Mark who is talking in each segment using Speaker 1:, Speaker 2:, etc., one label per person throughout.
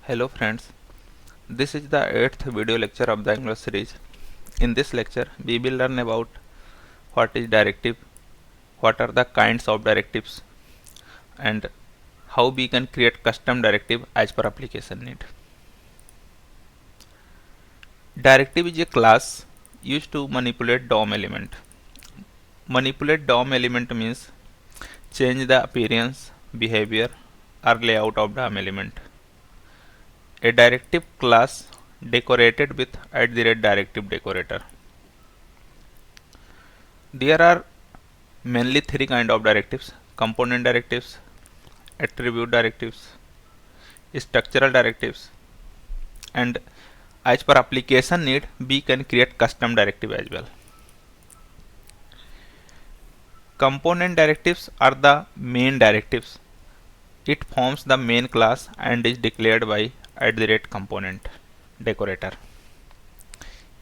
Speaker 1: Hello friends, this is the 8th video lecture of the Angular series. In this lecture, we will learn about what is directive, what are the kinds of directives, and how we can create custom directive as per application need. Directive is a class used to manipulate DOM element. Manipulate DOM element means change the appearance, behavior, or layout of DOM element. A directive class decorated with @directive decorator. There are mainly three kind of directives: component directives, attribute directives, structural directives, and as per application need we can create custom directive as well. Component directives are the main directives. It forms the main class and is declared by @component decorator.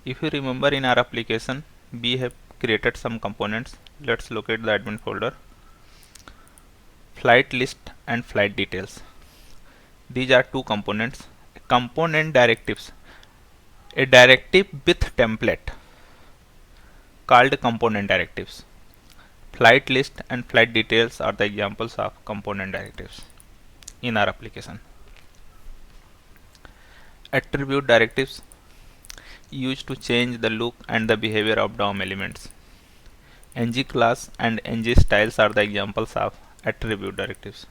Speaker 1: If you remember, in our application we have created some components. Let's locate the admin folder. Flight list and flight details. These are two components. Component directives, a directive with template called component directives. Flight list and flight details are the examples of component directives in our application. Attribute directives used to change the look and the behavior of DOM elements. ng class and ng styles are the examples of attribute directives.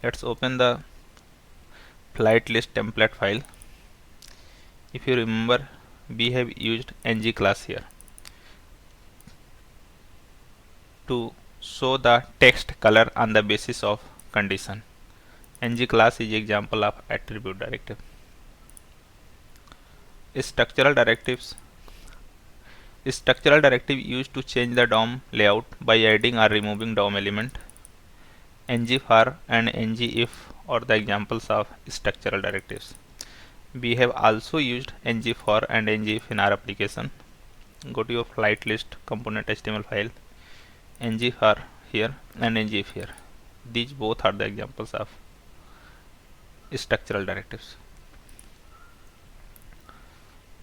Speaker 1: Let's open the flight list template file. If you remember, we have used ng class here to show the text color on the basis of condition. ng class is example of attribute directive. Structural directives. Structural directive used to change the DOM layout by adding or removing DOM element. ng for and ng if are the examples of structural directives. We have also used ng for and ng if in our application. Go to your flight list component HTML file. ng for here and ng if here. These both are the examples of structural directives.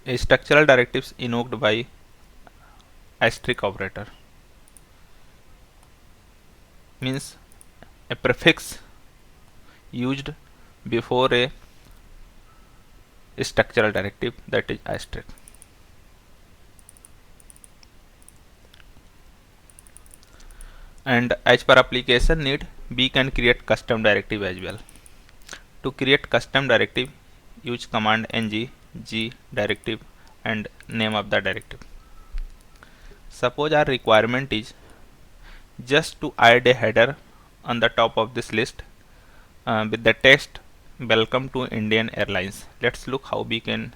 Speaker 1: A structural directives invoked by asterisk operator means a prefix used before a structural directive, that is asterisk. And as per application need we can create custom directive as well. To create custom directive, use command ng g directive and name of the directive. Suppose our requirement is just to add a header on the top of this list with the text welcome to Indian Airlines. Let's look how we can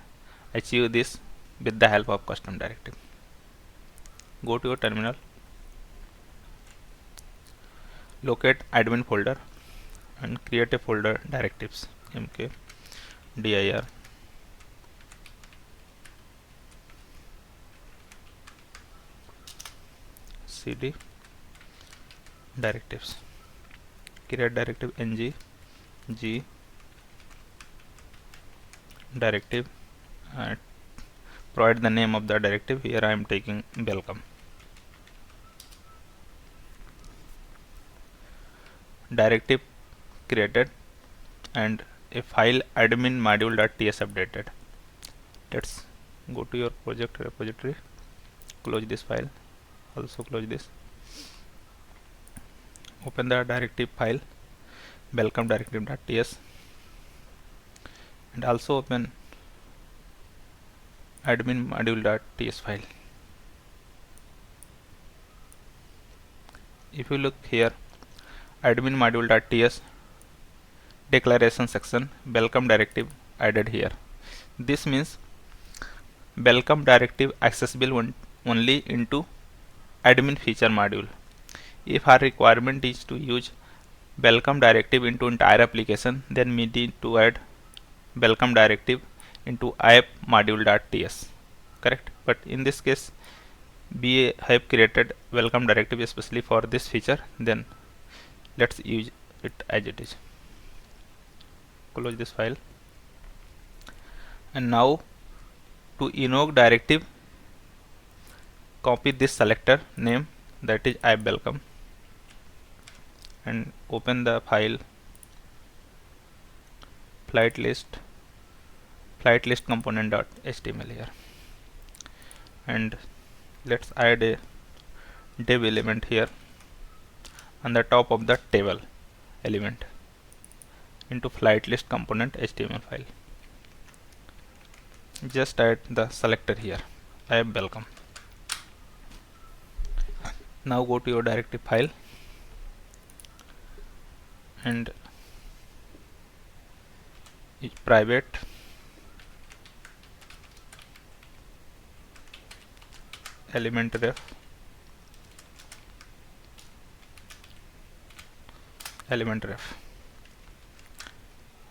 Speaker 1: achieve this with the help of custom directive. Go to your terminal, locate admin folder and create a folder directives mkdir cd directives. Create directive ng g directive and provide the name of the directive. Here I am taking welcome. Directive created and a file admin module.ts updated. Let's go to your project repository, close this file, also close this, open the directive file welcome directive.ts and also open admin module.ts file. If you look here, admin module.ts declaration section, welcome directive added here. This means welcome directive accessible only into admin feature module. If our requirement is to use welcome directive into entire application, then we need to add welcome directive into app module.ts, correct? But in this case we have created welcome directive especially for this feature, then let's use it as it is. Close this file, And now to invoke directive, copy this selector name, that is app welcome, and open the file flight list component.html here, and let's add a div element here on the top of the table element into flight list component HTML file. Just add the selector here, app welcome. Now go to your directive file and private element ref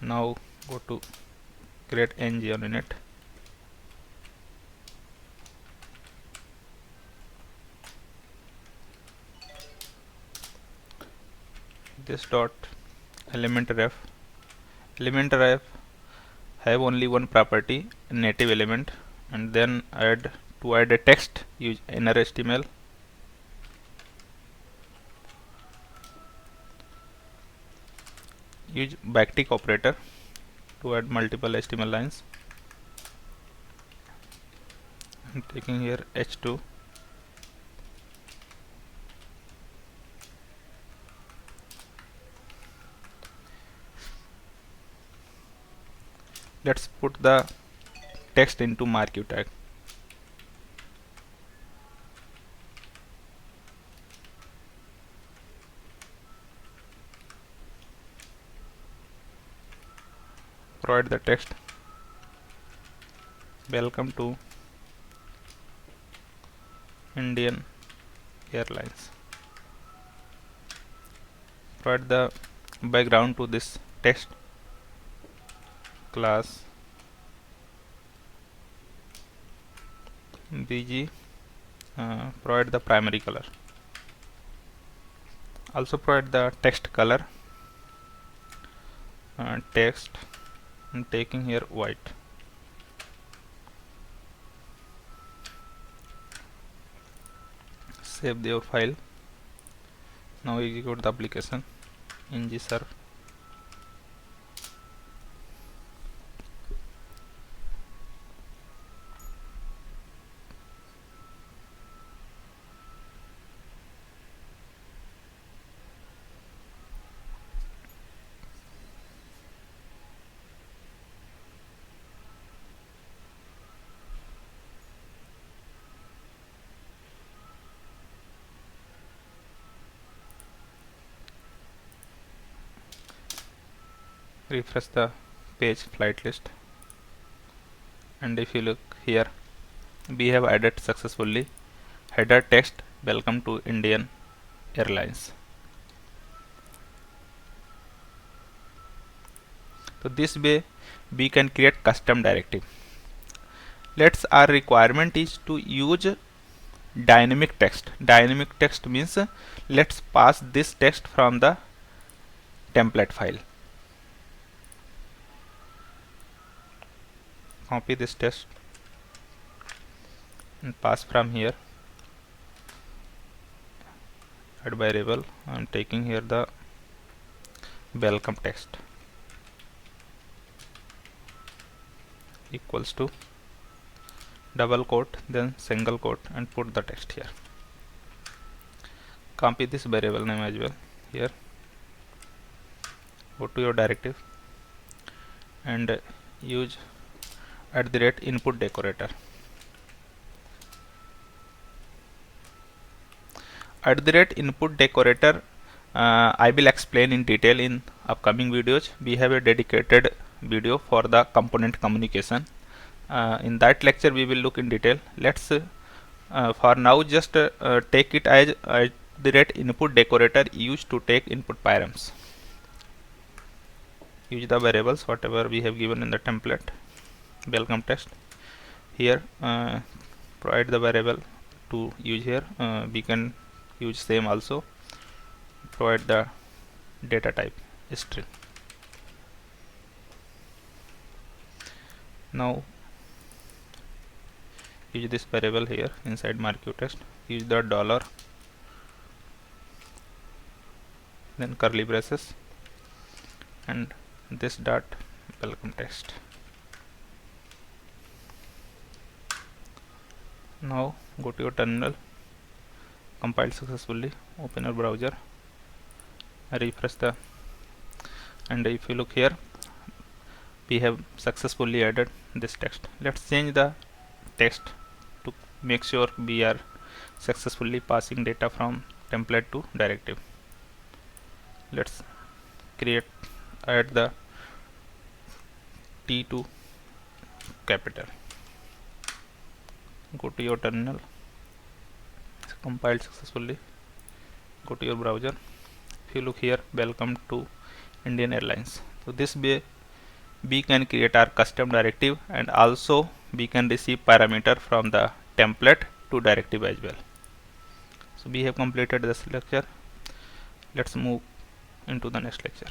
Speaker 1: Now go to create ng on init. This dot element ref have only one property, native element, and then add a text, use inner HTML. Use backtick operator to add multiple HTML lines. I'm taking here h2. Let's put the text into marquee tag. Provide the text, welcome to Indian Airlines. Provide the background to this text, class bg. Provide the primary color. Also provide the text color, text. I'm taking here white. Save your file. Now execute the application. ng-serve. Refresh the page flight list, and if you look here, we have added successfully header text, welcome to Indian Airlines. So this way we can create custom directive. Our requirement is to use dynamic text. Dynamic text means let's pass this text from the template file. Copy this text and pass from here. Add variable. I am taking here the welcome text equals to double quote, then single quote, and put the text here. Copy this variable name as well here. Go to your directive and use @input decorator. @input decorator I will explain in detail in upcoming videos. We have a dedicated video for the component communication. In that lecture we will look in detail. Let's for now just take it as @input decorator used to take input params. Use the variables whatever we have given in the template. Welcome text here, provide the variable to use here. We can use same also. Provide the data type string. Now use this variable here inside MyQText, use the dollar, then curly braces, and this dot welcome text. Now go to your terminal, compile successfully, open your browser, refresh the, and if you look here, we have successfully added this text. Let's change the text to make sure we are successfully passing data from template to directive. Let's add the T to capital. Go to your terminal, compiled successfully, go to your browser. If you look here, welcome to Indian Airlines. So this way we can create our custom directive, and also we can receive parameter from the template to directive as well. So we have completed this lecture. Let's move into the next lecture.